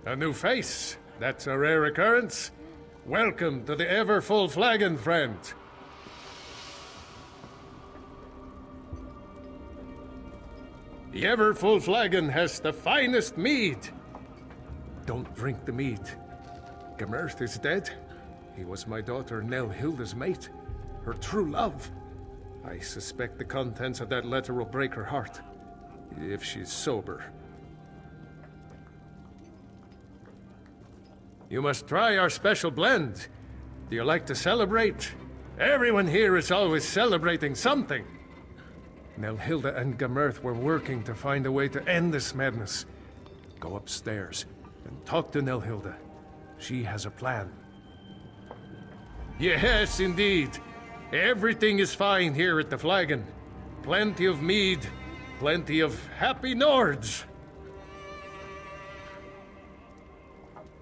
A new face. That's a rare occurrence. Welcome to the ever-full flagon, friend. The ever-full flagon has the finest mead. Don't drink the mead. Gemerth is dead. He was my daughter Nell-Hilda's mate, her true love. I suspect the contents of that letter will break her heart, if she's sober. You must try our special blend. Do you like to celebrate? Everyone here is always celebrating something. Nell-Hilda and Gemerth were working to find a way to end this madness. Go upstairs and talk to Nell-Hilda. She has a plan. Yes, indeed. Everything is fine here at the Flagon. Plenty of mead, plenty of happy Nords.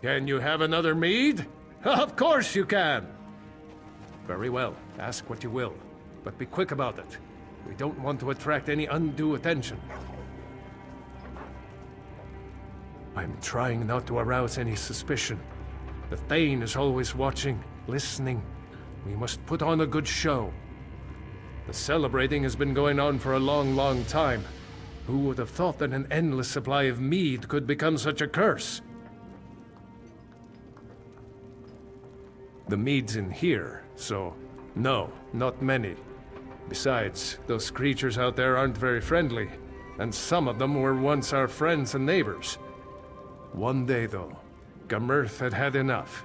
Can you have another mead? Of course you can! Very well, ask what you will, but be quick about it. We don't want to attract any undue attention. I'm trying not to arouse any suspicion. The Thane is always watching, listening. We must put on a good show. The celebrating has been going on for a long, long time. Who would have thought that an endless supply of mead could become such a curse? The mead's in here, so no, not many. Besides, those creatures out there aren't very friendly, and some of them were once our friends and neighbors. One day, though, Gemerth had had enough.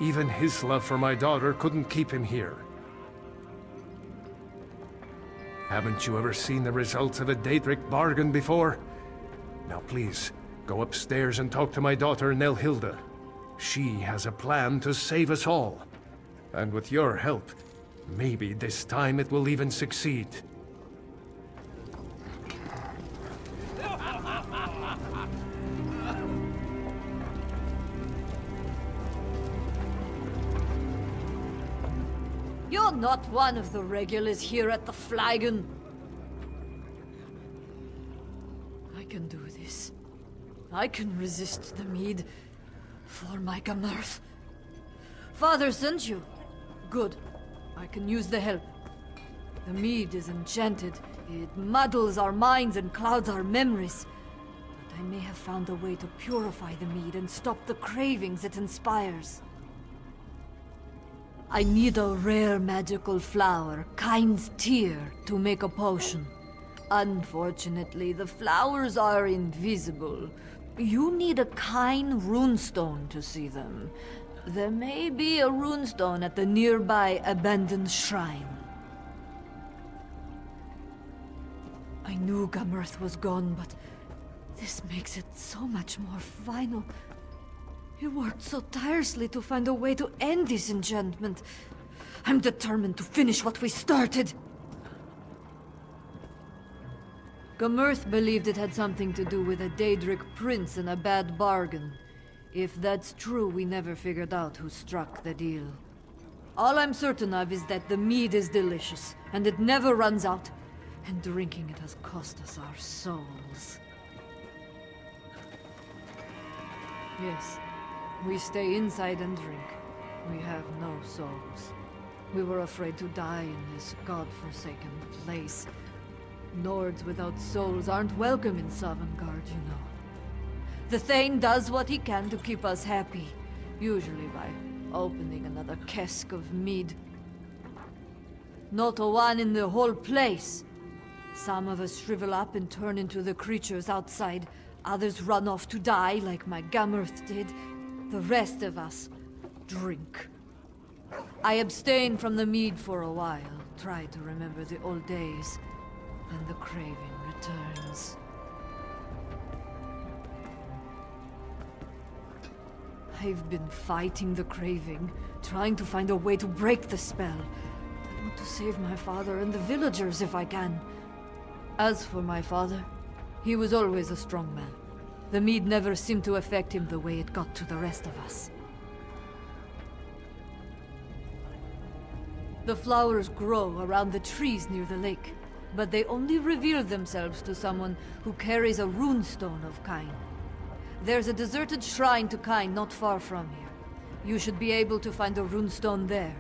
Even his love for my daughter couldn't keep him here. Haven't you ever seen the results of a Daedric bargain before? Now please, go upstairs and talk to my daughter Nell-Hilda. She has a plan to save us all. And with your help, maybe this time it will even succeed. You're not one of the regulars here at the Flagon. I can do this. I can resist the mead. For my Gemerth. Father sent you. Good. I can use the help. The mead is enchanted. It muddles our minds and clouds our memories. But I may have found a way to purify the mead and stop the cravings it inspires. I need a rare magical flower, Kind's Tear, to make a potion. Unfortunately, the flowers are invisible. You need a Kine runestone to see them. There may be a runestone at the nearby abandoned shrine. I knew Gemerth was gone, but this makes it so much more final. He worked so tirelessly to find a way to end this enchantment. I'm determined to finish what we started. Gemerth believed it had something to do with a Daedric prince and a bad bargain. If that's true, we never figured out who struck the deal. All I'm certain of is that the mead is delicious, and it never runs out. And drinking it has cost us our souls. Yes, we stay inside and drink. We have no souls. We were afraid to die in this god-forsaken place. Nords without souls aren't welcome in Sovngarde, you know. The Thane does what he can to keep us happy, usually by opening another cask of mead. Not a one in the whole place. Some of us shrivel up and turn into the creatures outside. Others run off to die, like my Gemerth did. The rest of us drink. I abstain from the mead for a while, try to remember the old days. Then the craving returns. I've been fighting the craving, trying to find a way to break the spell. I want to save my father and the villagers if I can. As for my father, he was always a strong man. The mead never seemed to affect him the way it got to the rest of us. The flowers grow around the trees near the lake, but they only reveal themselves to someone who carries a runestone of Kine. There's a deserted shrine to Kain not far from here. You should be able to find a runestone there.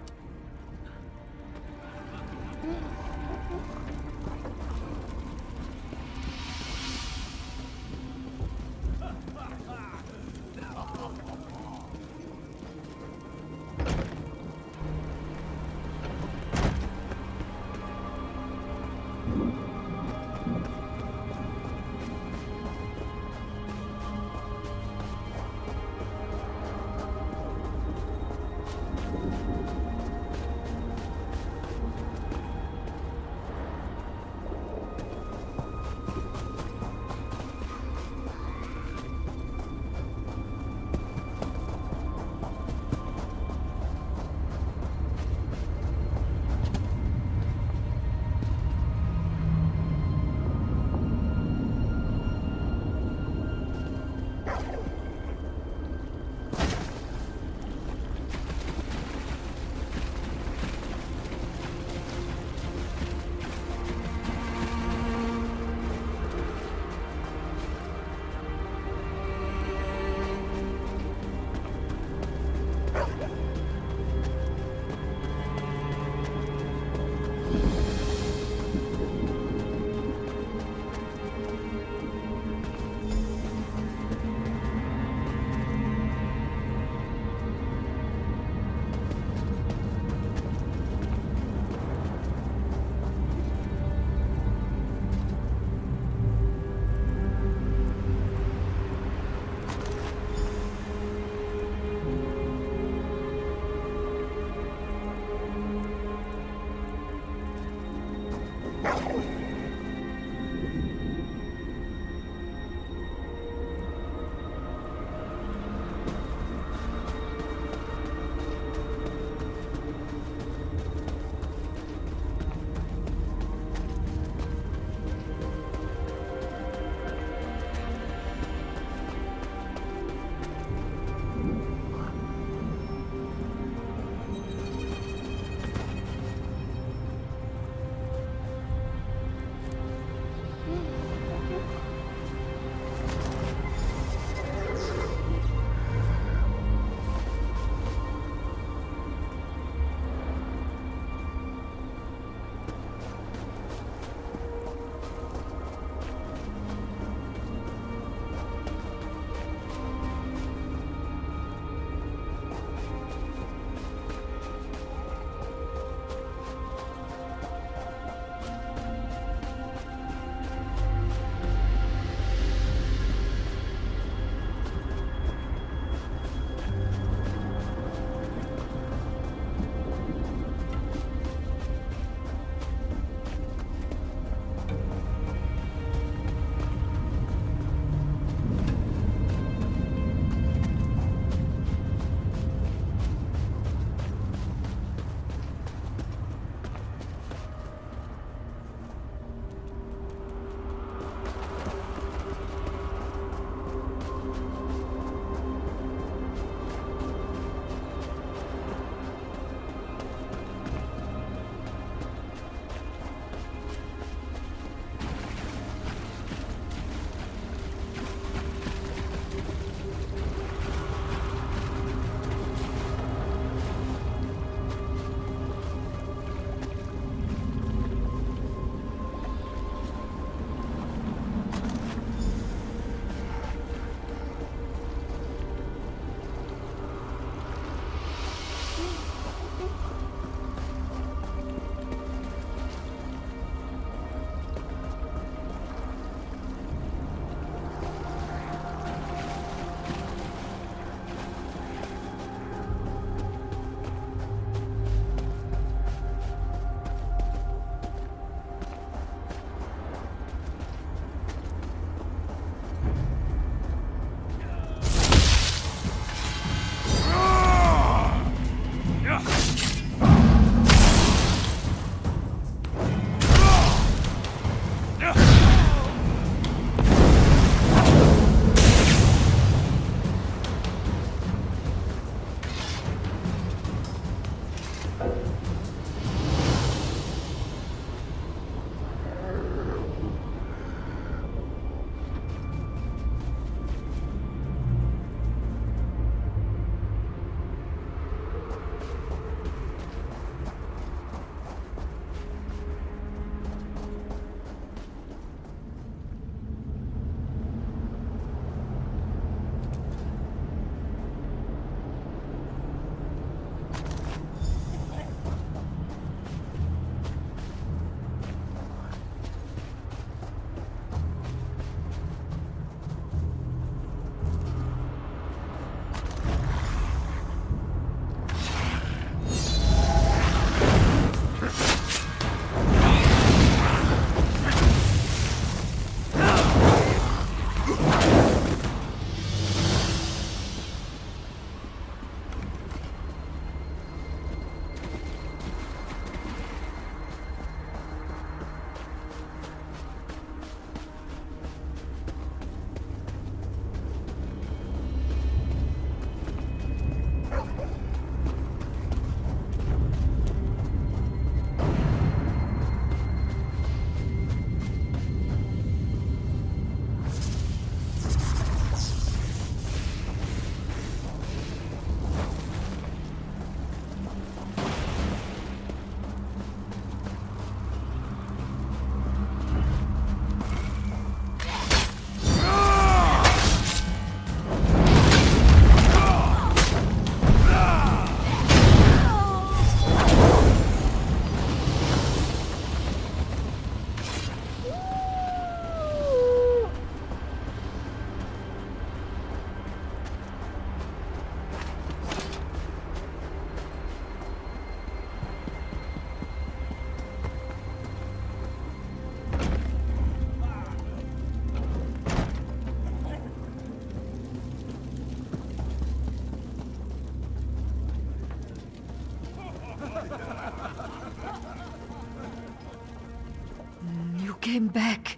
came back.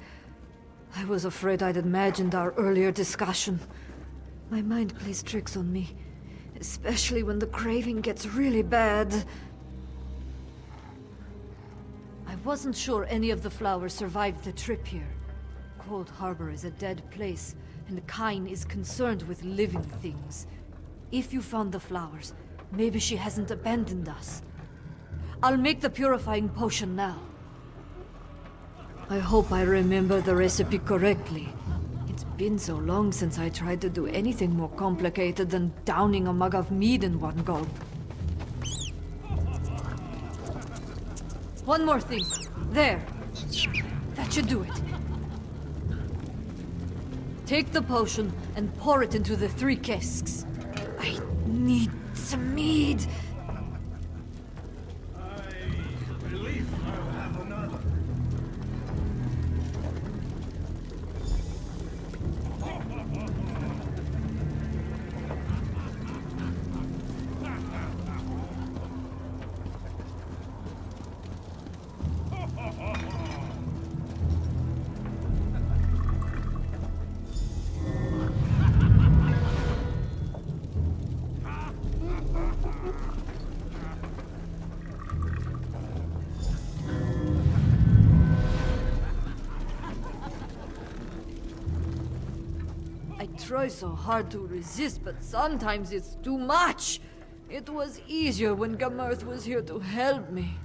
I was afraid I'd imagined our earlier discussion. My mind plays tricks on me, especially when the craving gets really bad. I wasn't sure any of the flowers survived the trip here. Cold Harbor is a dead place, and Kyne is concerned with living things. If you found the flowers, maybe she hasn't abandoned us. I'll make the purifying potion now. I hope I remember the recipe correctly. It's been so long since I tried to do anything more complicated than downing a mug of mead in one gulp. One more thing. There. That should do it. Take the potion and pour it into the 3 casks. I need some mead. I believe I'll have another. I try so hard to resist, but sometimes it's too much. It was easier when Gamirth was here to help me.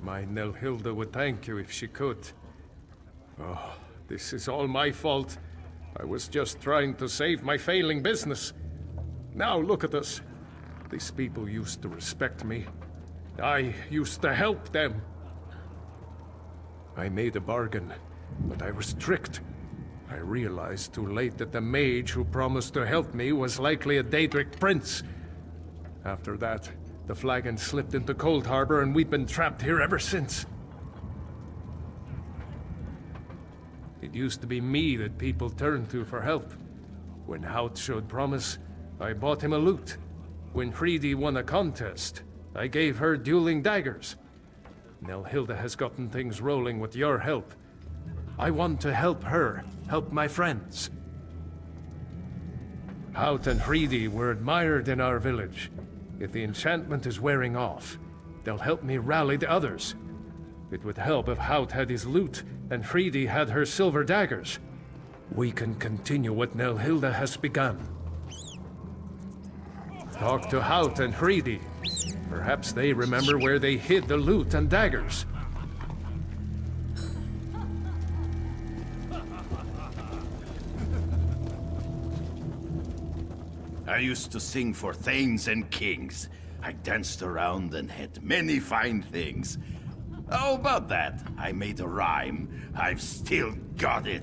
My Nelhilda would thank you if she could. Oh, this is all my fault. I was just trying to save my failing business. Now look at us. These people used to respect me. I used to help them. I made a bargain, but I was tricked. I realized too late that the mage who promised to help me was likely a Daedric prince. After that, the flagon slipped into Cold Harbor and we've been trapped here ever since. It used to be me that people turned to for help. When Hout showed promise, I bought him a lute. When Freedy won a contest, I gave her dueling daggers. Nelhilda has gotten things rolling with your help. I want to help her, help my friends. Hout and Freedy were admired in our village. If the enchantment is wearing off, they'll help me rally the others. It would help if Hout had his lute and Freedy had her silver daggers. We can continue what Nelhilda has begun. Talk to Hout and Freedy. Perhaps they remember where they hid the lute and daggers. I used to sing for thanes and kings. I danced around and had many fine things. How about that? I made a rhyme. I've still got it.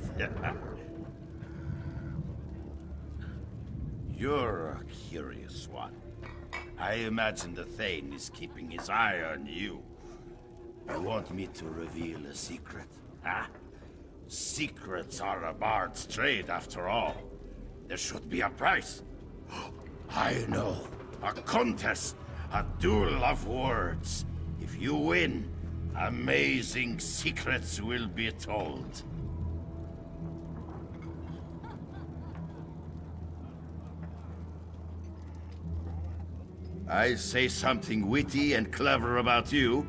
You're a curious one. I imagine the Thane is keeping his eye on you. You want me to reveal a secret, huh? Secrets are a bard's trade, after all. There should be a price. I know. A contest. A duel of words. If you win, amazing secrets will be told. I say something witty and clever about you,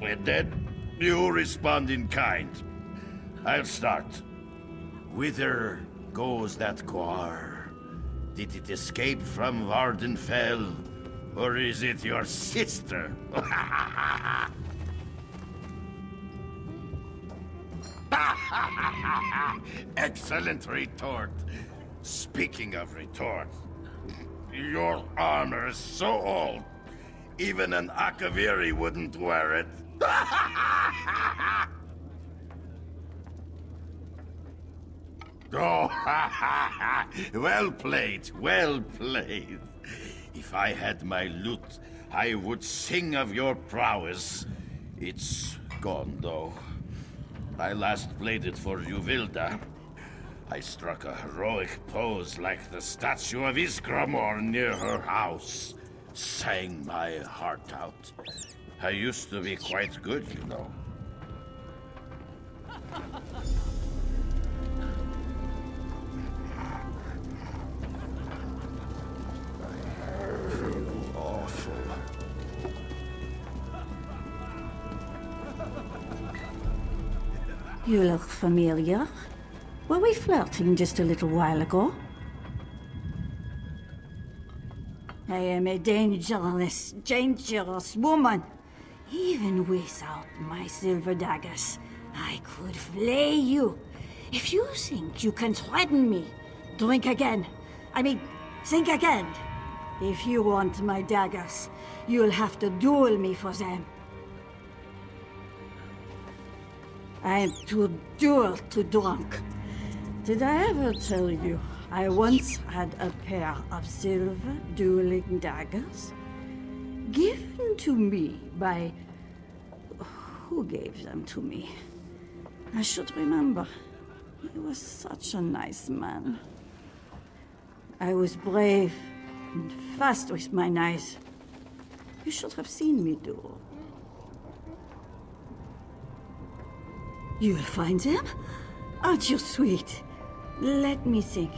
and then you respond in kind. I'll start. Whither goes that Guar? Did it escape from Vardenfell, or is it your sister? Excellent retort. Speaking of retort, your armor is so old, even an Akaviri wouldn't wear it. Oh, well played, well played. If I had my lute, I would sing of your prowess. It's gone, though. I last played it for Juvilda. I struck a heroic pose like the statue of Isgramor near her house. Sang my heart out. I used to be quite good, you know. I feel awful. You look familiar. Were we flirting just a little while ago? I am a dangerous, dangerous woman. Even without my silver daggers, I could flay you. If you think you can threaten me, drink again. I mean, think again. If you want my daggers, you'll have to duel me for them. I am too drunk. Did I ever tell you I once had a pair of silver dueling daggers? Given to me by... Who gave them to me? I should remember. He was such a nice man. I was brave and fast with my knives. You should have seen me duel. You'll find them? Aren't you sweet? Let me think.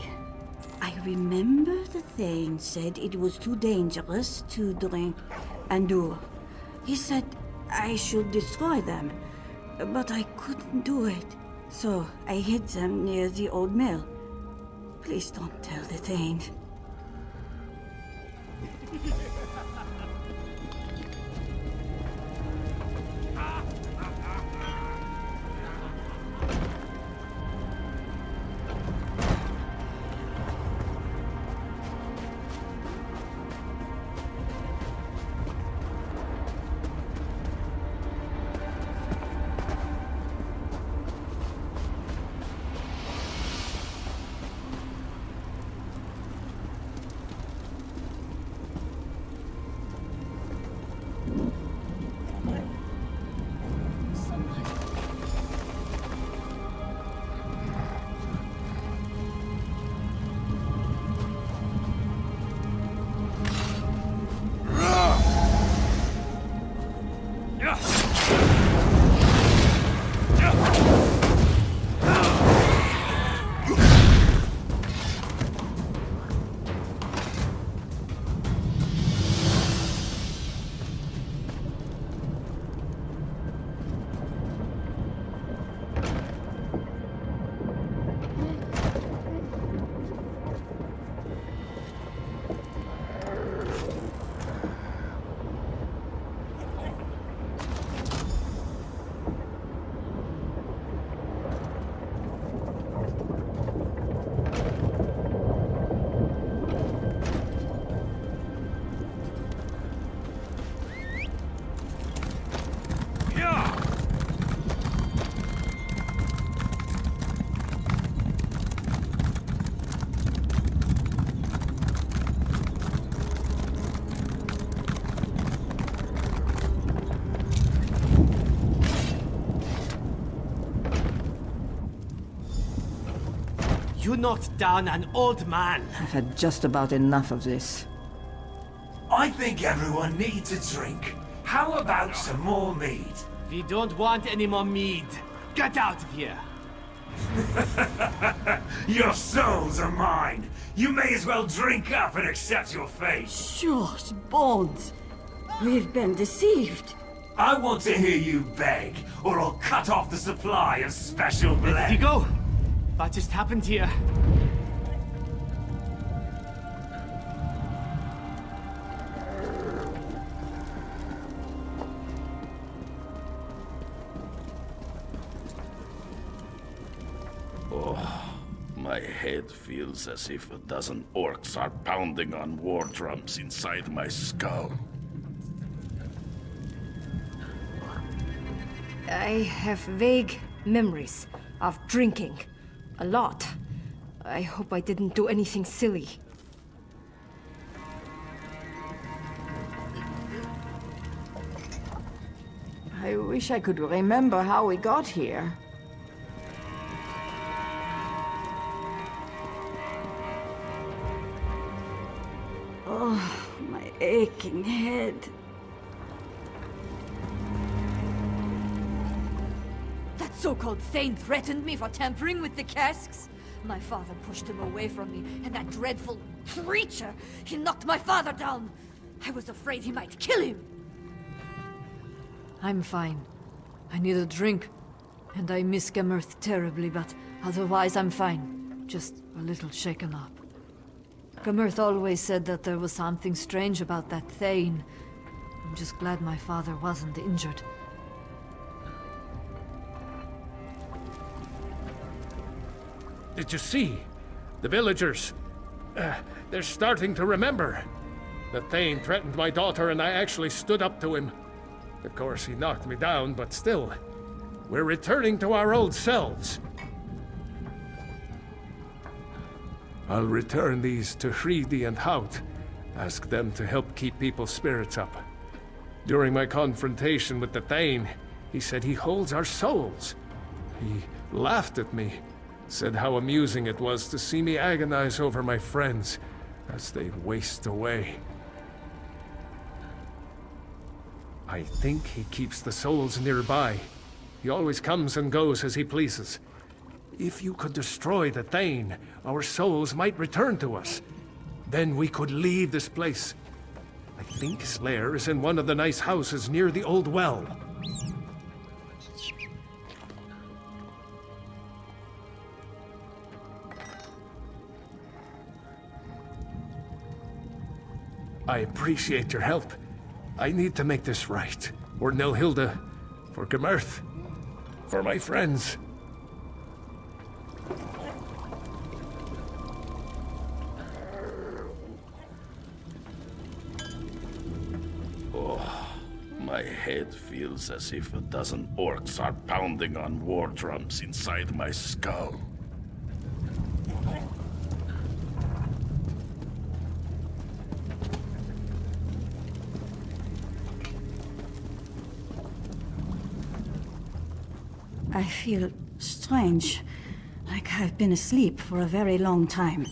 I remember the Thane said it was too dangerous to drink and duel. He said I should destroy them, but I couldn't do it. So I hid them near the old mill. Please don't tell the Thane. You knocked down an old man. I've had just about enough of this. I think everyone needs a drink. How about some more mead? We don't want any more mead. Get out of here. Your souls are mine. You may as well drink up and accept your fate. Short bones. We've been deceived. I want to hear you beg, or I'll cut off the supply of special Where blend. did he go? What just happened here? My head feels as if a dozen orcs are pounding on war drums inside my skull. I have vague memories of drinking. A lot. I hope I didn't do anything silly. I wish I could remember how we got here. Oh, my aching head. That so-called Thane threatened me for tampering with the casks. My father pushed him away from me, and that dreadful creature, he knocked my father down. I was afraid he might kill him. I'm fine. I need a drink, and I miss Gemerth terribly, but otherwise I'm fine. Just a little shaken up. Gemerth always said that there was something strange about that Thane. I'm just glad my father wasn't injured. Did you see? The villagers. They're starting to remember. The Thane threatened my daughter and I actually stood up to him. Of course, he knocked me down, but still. We're returning to our old selves. I'll return these to Hridi and Haut. Ask them to help keep people's spirits up. During my confrontation with the Thane, he said he holds our souls. He laughed at me. Said how amusing it was to see me agonize over my friends as they waste away. I think he keeps the souls nearby. He always comes and goes as he pleases. If you could destroy the Thane, our souls might return to us. Then we could leave this place. I think his lair is in one of the nice houses near the old well. I appreciate your help. I need to make this right. For Nilhilda, for Gemerth, for my friends. Oh, my head feels as if a dozen orcs are pounding on war drums inside my skull. I feel strange, like I've been asleep for a very long time.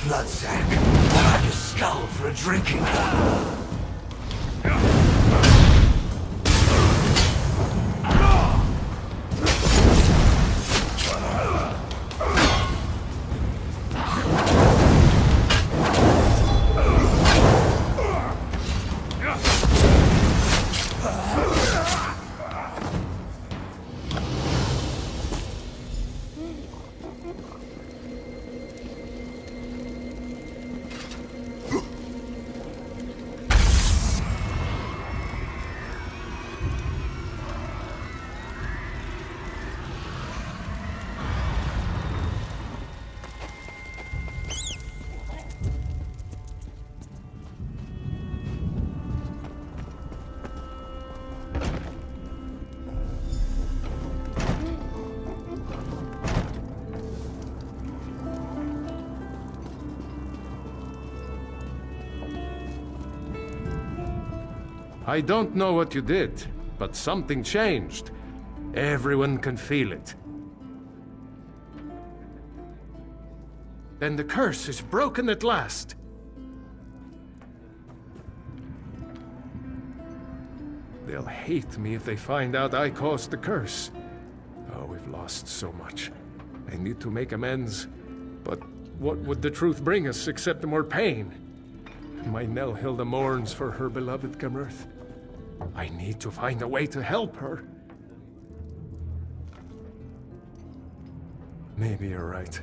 Bloodsack. I had your skull for a drinking cup. I don't know what you did, but something changed. Everyone can feel it. Then the curse is broken at last. They'll hate me if they find out I caused the curse. Oh, I've lost so much. I need to make amends. But what would the truth bring us except more pain? My Nelhilda mourns for her beloved Gamurth. I need to find a way to help her. Maybe you're right.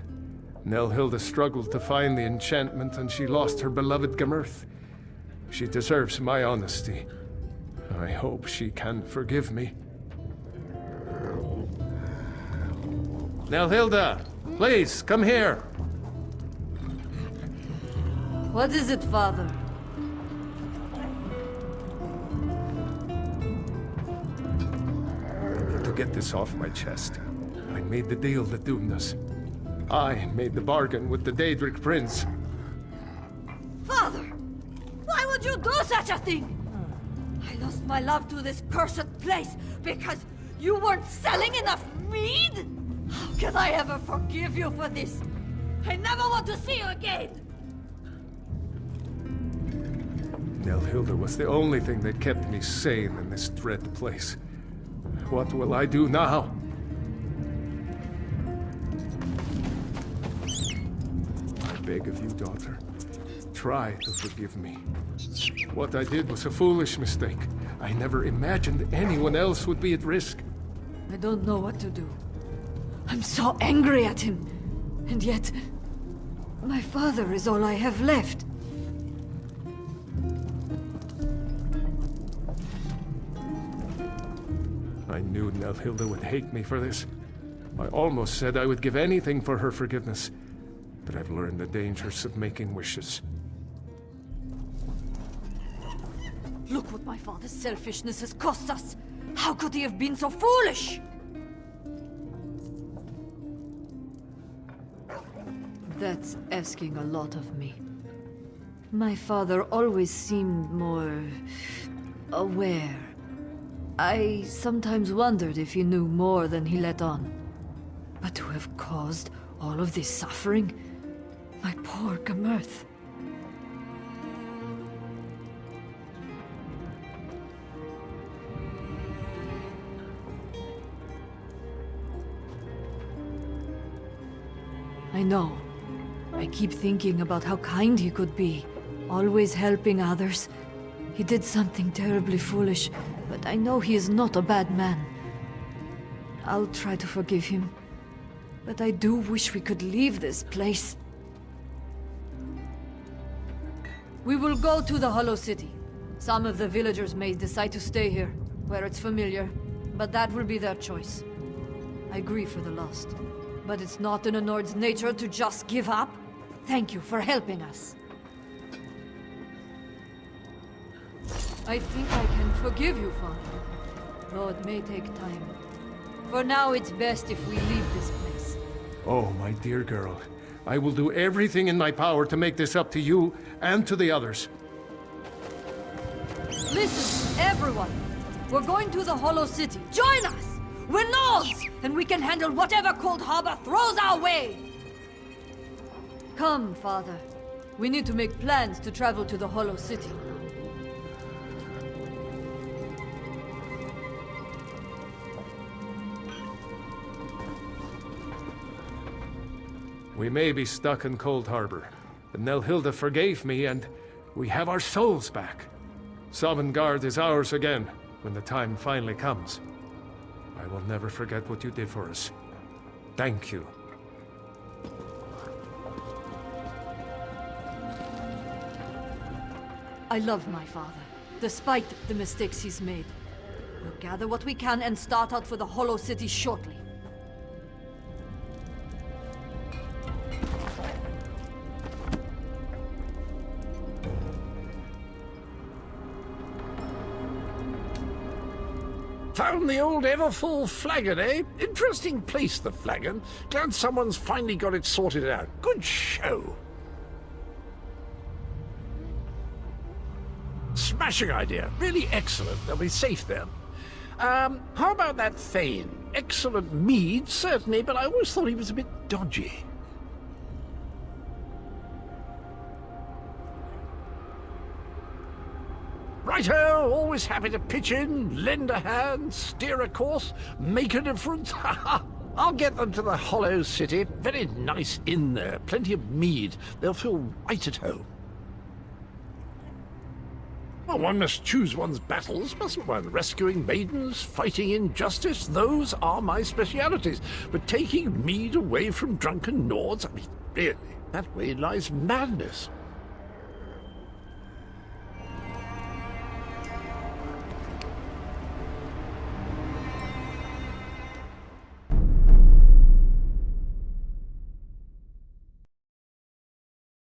Nelhilda struggled to find the enchantment and she lost her beloved Gamurth. She deserves my honesty. I hope she can forgive me. Nelhilda, please, come here. What is it, Father? To get this off my chest, I made the deal that doomed us. I made the bargain with the Daedric Prince. Father! Why would you do such a thing? I lost my love to this cursed place because you weren't selling enough mead? How can I ever forgive you for this? I never want to see you again! Nelhilda was the only thing that kept me sane in this dread place. What will I do now? I beg of you, daughter, try to forgive me. What I did was a foolish mistake. I never imagined anyone else would be at risk. I don't know what to do. I'm so angry at him. And yet, my father is all I have left. I knew Nelhilda would hate me for this. I almost said I would give anything for her forgiveness. But I've learned the dangers of making wishes. Look what my father's selfishness has cost us! How could he have been so foolish? That's asking a lot of me. My father always seemed more aware. I sometimes wondered if he knew more than he let on. But to have caused all of this suffering? My poor Gamurth. I know. I keep thinking about how kind he could be, always helping others. He did something terribly foolish, but I know he is not a bad man. I'll try to forgive him, but I do wish we could leave this place. We will go to the Hollow City. Some of the villagers may decide to stay here, where it's familiar, but that will be their choice. I grieve for the lost, but it's not in a Nord's nature to just give up. Thank you for helping us. I think I can forgive you, Father, though it may take time. For now, it's best if we leave this place. Oh, my dear girl. I will do everything in my power to make this up to you and to the others. Listen, everyone! We're going to the Hollow City. Join us! We're Nords, and we can handle whatever Cold Harbor throws our way! Come, Father. We need to make plans to travel to the Hollow City. We may be stuck in Cold Harbor, but Nelhilda forgave me and we have our souls back. Sovngarde is ours again when the time finally comes. I will never forget what you did for us. Thank you. I love my father, despite the mistakes he's made. We'll gather what we can and start out for the Hollow City shortly. Found the old ever-full flagon, eh? Interesting place, the flagon. Glad someone's finally got it sorted out. Good show. Smashing idea. Really excellent. They'll be safe then. How about that Thane? Excellent mead, certainly, but I always thought he was a bit dodgy. Righto, always happy to pitch in, lend a hand, steer a course, make a difference. I'll get them to the Hollow City. Very nice inn there. Plenty of mead. They'll feel right at home. Well, one must choose one's battles, mustn't one? Rescuing maidens, fighting injustice, those are my specialities. But taking mead away from drunken Nords, I mean, really, that way lies madness.